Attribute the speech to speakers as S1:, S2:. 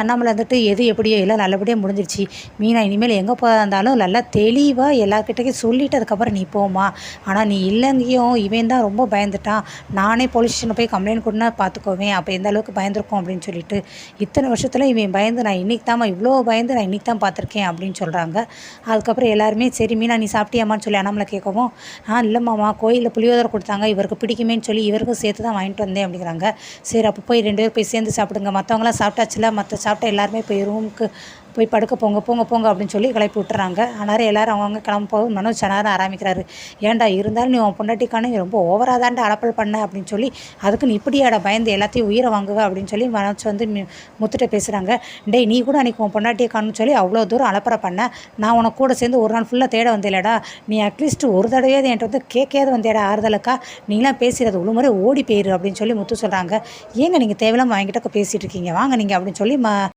S1: அண்ணாமலை வந்துட்டு எது எப்படியோ எல்லாம் நல்லபடியாக முடிஞ்சிருச்சு. மீனா இனிமேல் எங்கே போகிறதா இருந்தாலும் நல்லா தெளிவாக எல்லாருக்கிட்டையும் சொல்லிவிட்டு அதுக்கப்புறம் நீ போமா. ஆனால் நீ இல்லைங்கேயும் இவன் தான் ரொம்ப பயந்துட்டான். நானே போலீஸ் ஸ்டேஷனில் போய் கம்ப்ளைண்ட் கொடுனா பார்த்துக்கோவேன். அப்போ எந்த அளவுக்கு பயந்துருக்கோம் அப்படின்னு சொல்லிட்டு இத்தனை வருஷத்தில் இவன் பயந்து நான் இன்றைக்கி தாம்மா இவ்வளோ பயந்து நான் இன்றைக்கி தான் பார்த்துருக்கேன் அப்படின்னு சொல்கிறாங்க. அதுக்கப்புறம் எல்லாருமே சரி மீனா நீ சாப்பிட்டியாமான்னு சொல்லி அண்ணாமலை கேட்கவும் இல்லைம்மாம்மா கோயிலில் புளியோதரை கொடுத்தாங்க இவருக்கு பிடிக்குமேன்னு சொல்லி இவருக்கும் சேர்த்து தான் வாங்கிட்டு வந்தேன் அப்படிங்கிறாங்க. சரி அப்போ போய் 2 பேர் போய் சேர்ந்து சாப்பிடுங்க. மற்றவங்களாம் சாப்பிட்டாச்சுல சாப்பிட்ட எல்லாருமே போய் ரூமுக்கு போய் படுக்க போங்க போங்க போங்க அப்படின்னு சொல்லி கிளப்பி விட்டுறாங்க. அன்னாரம் எல்லோரும் அவங்கவுங்க கிளம்ப போகும். மனோஜ் சனாரம் ஆரம்பிக்கிறாரு. ஏன்டா இருந்தாலும் நீ உன் பொண்டாட்டிக்கான நீ ரொம்ப ஓவராக தான்டா அலப்பல் பண்ண அப்படின்னு சொல்லி அதுக்கு நீ இப்படியாட பயந்து எல்லாத்தையும் உயிரை வாங்குவ அப்படின்னு சொல்லி மனோஜ் வந்து முத்துட்ட பேசுகிறாங்க. டேய் நீ கூட அன்றைக்கி உன் பொண்டாட்டியை காணுன்னு சொல்லி அவ்வளோ தூரம் அலப்பறை பண்ண நான் உனக்கு கூட சேர்ந்து ஒரு நாள் ஃபுல்லாக தேட வந்தேலடா. நீ அட்லீஸ்ட் ஒரு தடவையாவது என்கிட்ட வந்து கேட்காது வந்தேடா ஆறுதலுக்கா. நீங்களாம் பேசுகிறது ஒரு முறை ஓடி போயிரு அப்படின்னு சொல்லி முத்து சொல்கிறாங்க. ஏங்க நீங்கள் தேவையில்லாமல் வாங்கிட்ட பேசிகிட்டு இருக்கீங்க வாங்க நீங்கள் அப்படின்னு சொல்லி